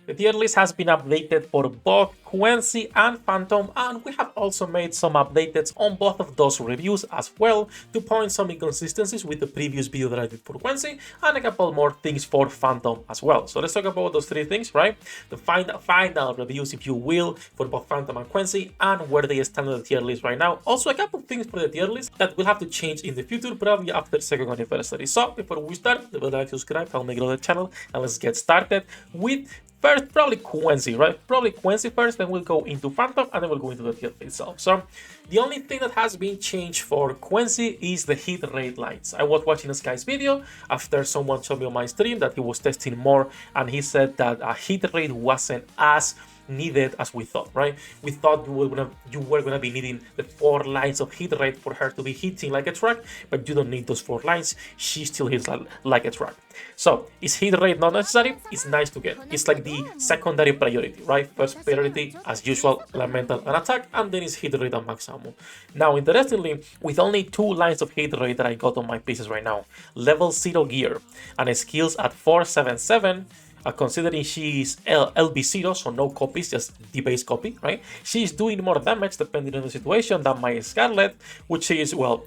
The tier list has been updated for both Quency and Phantom, and we have also made some updates on both of those reviews as well to point some inconsistencies with the previous video that I did for Quency and a couple more things for Phantom as well. So let's talk about those three things, right? The final reviews, if you will, for both Phantom and Quency and where they stand on the tier list right now. Also, a couple things for the tier list that will have to change in the future, probably after second anniversary. So before we start, like, subscribe, help me grow the channel, and let's get started with first, probably Quency, right? Probably Quency first, then we'll go into Phantom, and then we'll go into the tier itself. So, the only thing that has been changed for Quency is the hit rate lines. I was watching this guy's video after someone showed me on my stream that he was testing more, and he said that a hit rate wasn't as needed as we thought, right? We thought you were gonna be needing the 4 lines of hit rate for her to be hitting like a truck, but you don't need those 4 lines. She still hits like a truck. So is hit rate not necessary? It's nice to get. It's like the secondary priority, right? First priority, as usual, elemental and attack, and then it's hit rate and max ammo. Now, interestingly, with only 2 lines of hit rate that I got on my pieces right now, level 0 gear and skills at 477. Considering she is LB0, so no copies, just the base copy, right? She's doing more damage depending on the situation than my Scarlet, which is, well,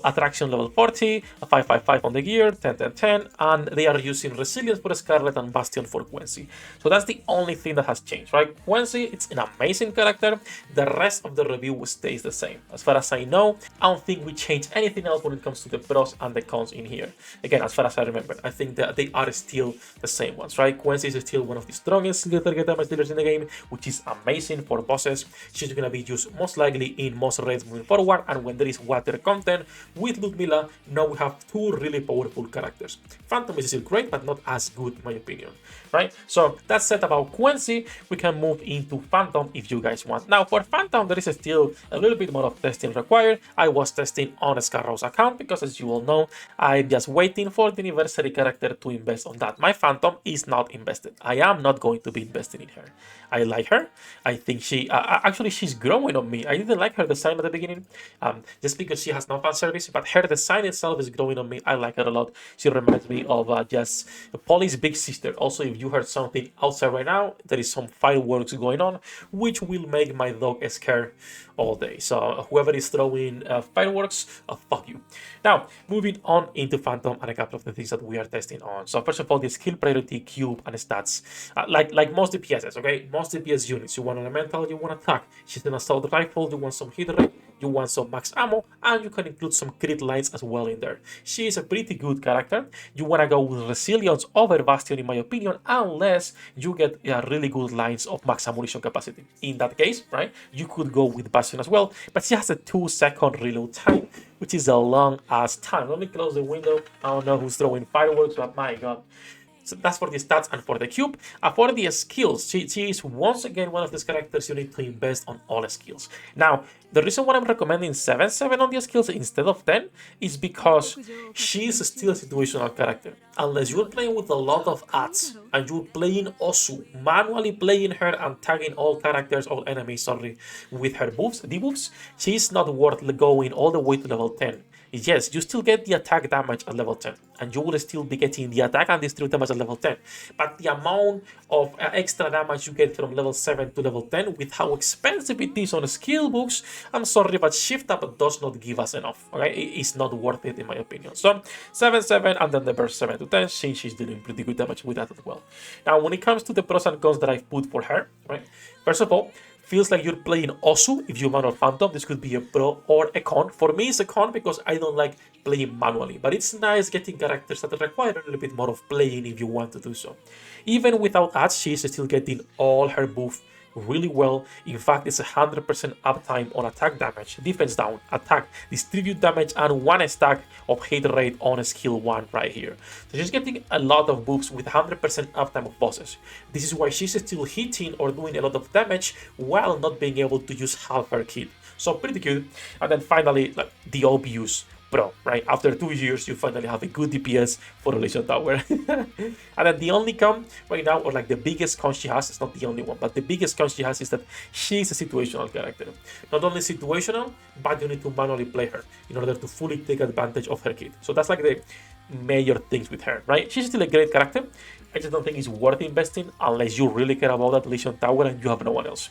attraction level 40, a 555 on the gear, 10, 10, 10, and they are using resilience for Scarlet and Bastion for Quency. So that's the only thing that has changed, right? Quency, it's an amazing character. The rest of the review stays the same. As far as I know, I don't think we change anything else when it comes to the pros and the cons in here. Again, as far as I remember, I think that they are still the same ones, right? Quency is still one of the strongest single target damage dealers in the game, which is amazing for bosses. She's gonna be used most likely in most raids moving forward, and when there is water content with Ludmilla, now we have 2 really powerful characters. Phantom is still great, but not as good in my opinion, right? So that's said about Quency. We can move into Phantom if you guys want. Now for Phantom, there is still a little bit more of testing required. I was testing on Scarrow's account because, as you all know, I'm just waiting for the anniversary character to invest on that. My Phantom is not invested. I am not going to be investing in her. I like her. I think she actually she's growing on me. I didn't like her design at the beginning, just because she has no fan service, but her design itself is growing on me. I like her a lot. She reminds me of just Polly's big sister. Also, if you heard something outside right now, there is some fireworks going on, which will make my dog scared all day. So whoever is throwing fireworks, fuck you. Now, moving on into Phantom and a couple of the things that we are testing on. So first of all, the skill priority, cube, and stats. Like most DPSs, okay? Most DPS units, you want elemental, you want attack. She's an assault rifle, you want some hit rate, you want some max ammo, and you can include some crit lines as well in there. She is a pretty good character. You want to go with resilience over Bastion, in my opinion, unless you get really good lines of max ammunition capacity. In that case, right, you could go with Bastion as well, but she has a 2-second reload time, which is a long ass time. Let me close the window. I don't know who's throwing fireworks, but my god. So that's for the stats and for the cube. For the skills, she is once again one of these characters you need to invest on all skills. Now, the reason why I'm recommending 7-7 on the skills instead of 10 is because she's still a situational character. Unless you're playing with a lot of ads and you're playing Osu, manually playing her and tagging all characters, all enemies, sorry, with her debuffs, she's not worth going all the way to level 10. Yes, you still get the attack damage at level 10, and you will still be getting the attack and destroy damage at level 10. But the amount of extra damage you get from level 7 to level 10, with how expensive it is on skill books, I'm sorry, but shift up does not give us enough. Okay, it's not worth it in my opinion. So 7-7 and then the burst 7 to 10, she's doing pretty good damage with that as well. Now, when it comes to the pros and cons that I've put for her, right? First of all, feels like you're playing Osu if you manual Phantom. This could be a pro or a con. For me, it's a con because I don't like playing manually, but it's nice getting characters that require a little bit more of playing if you want to do so. Even without ads, she's still getting all her buff really well. In fact, it's 100% uptime on attack damage, defense down, attack, distribute damage, and 1 stack of hit rate on skill 1 right here. So she's getting a lot of buffs with 100% uptime of bosses. This is why she's still hitting or doing a lot of damage while not being able to use half her kit. So pretty good. And then finally, like the obvious Pro, right? After 2 years, you finally have a good DPS for Relation Tower. And then the only con right now, or like the biggest con she has, it's not the only one, but the biggest con she has is that she's a situational character. Not only situational, but you need to manually play her in order to fully take advantage of her kit. So that's like the major things with her, right? She's still a great character. I just don't think it's worth investing unless you really care about that Legion Tower and you have no one else.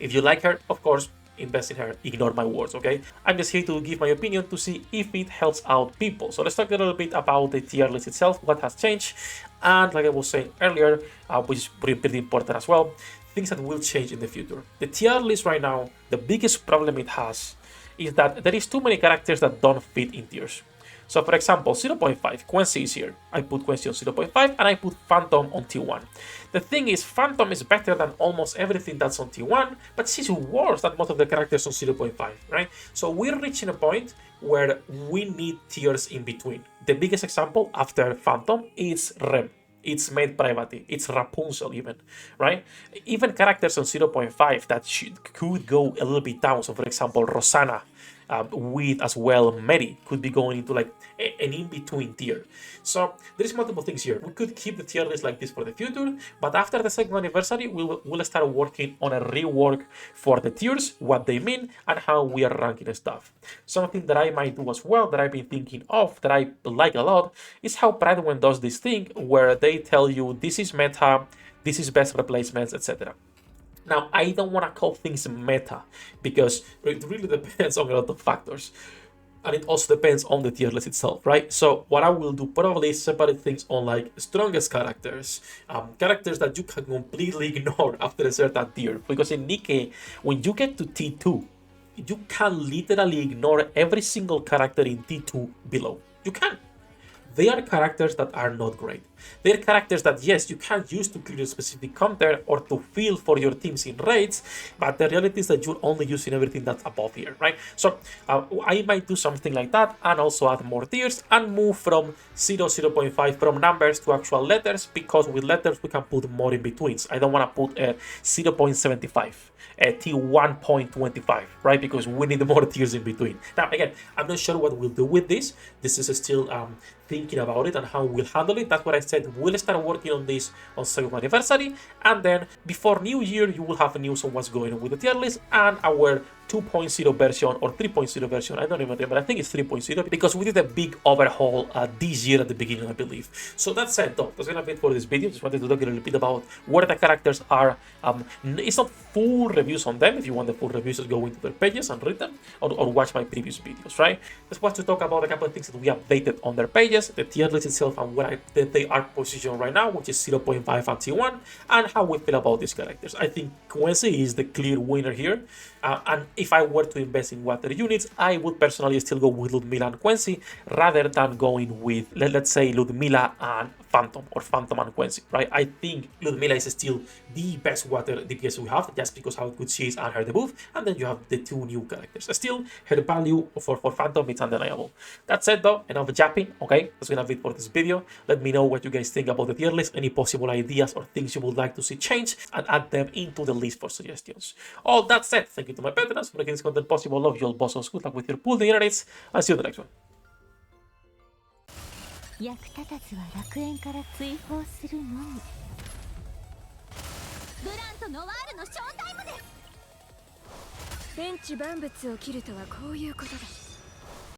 If you like her, of course, invest in her. Ignore my words, okay? I'm just here to give my opinion to see if it helps out people. So let's talk a little bit about the tier list itself, what has changed, and like I was saying earlier, which is pretty important as well, things that will change in the future. The tier list right now, the biggest problem it has is that there is too many characters that don't fit in tiers. So for example, 0.5, Quency is here. I put Quency on 0.5 and I put Phantom on T1. The thing is, Phantom is better than almost everything that's on T1, but she's worse than most of the characters on 0.5, right? So we're reaching a point where we need tiers in between. The biggest example after Phantom is Rem. It's Maid Private, it's Rapunzel even, right? Even characters on 0.5 that could go a little bit down. So for example, Rosanna, with as well Mary could be going into like an in-between tier. So there's multiple things here. We could keep the tier list like this for the future, but after the second anniversary, we'll start working on a rework for the tiers, what they mean, and how we are ranking stuff. Something that I might do as well, that I've been thinking of, that I like a lot, is how Pridewin does this thing where they tell you this is meta, this is best replacements, etc. Now, I don't want to call things meta because it really depends on a lot of factors. And it also depends on the tier list itself, right? So what I will do probably is separate things on like strongest characters, characters that you can completely ignore after a certain tier. Because in Nikke, when you get to T2, you can literally ignore every single character in T2 below. You can. They are characters that are not great. They're characters that, yes, you can use to clear a specific counter or to fill for your teams in raids, but the reality is that you're only using everything that's above here, right? So I might do something like that and also add more tiers and move from 0.5 from numbers to actual letters, because with letters we can put more in betweens. I don't want to put a 0.75. A T1.25, right? Because we need more tiers in between. Now, again, I'm not sure what we'll do with this. This is still thinking about it and how we'll handle it. That's what I said. We'll start working on this on second anniversary, and then before New Year, you will have news on what's going on with the tier list and our 2.0 version or 3.0 version. I don't even remember. I think it's 3.0 because we did a big overhaul this year at the beginning, I believe. So that said, though, that's gonna be it for this video. Just wanted to talk a little bit about where the characters are. It's not full reviews on them. If you want the full reviews, just go into their pages and read them, or watch my previous videos, right? Just want to talk about a couple of things that we updated on their pages, the tier list itself, and where they are positioned right now, which is 0.5 and T1, and how we feel about these characters. I think Quency is the clear winner here, and if I were to invest in water units, I would personally still go with Ludmilla and Quency rather than going with, let's say, Ludmilla and Phantom or Phantom and Quency, right? I think Ludmilla is still the best water DPS we have, just because how good she is and her debuff, and then you have the two new characters. Still, her value for Phantom is undeniable. That said, though, enough japping, okay? That's gonna be it for this video. Let me know what you guys think about the tier list, any possible ideas or things you would like to see change, and add them into the list for suggestions. All that said, thank you to my patrons for making this content possible. Love you all, bosses. Good luck with your pool generates. I'll see you in the next one. 役立たずは楽園から追放するのみ。ブランとノワールのショータイムです。天地万物を切るとはこういうことだ。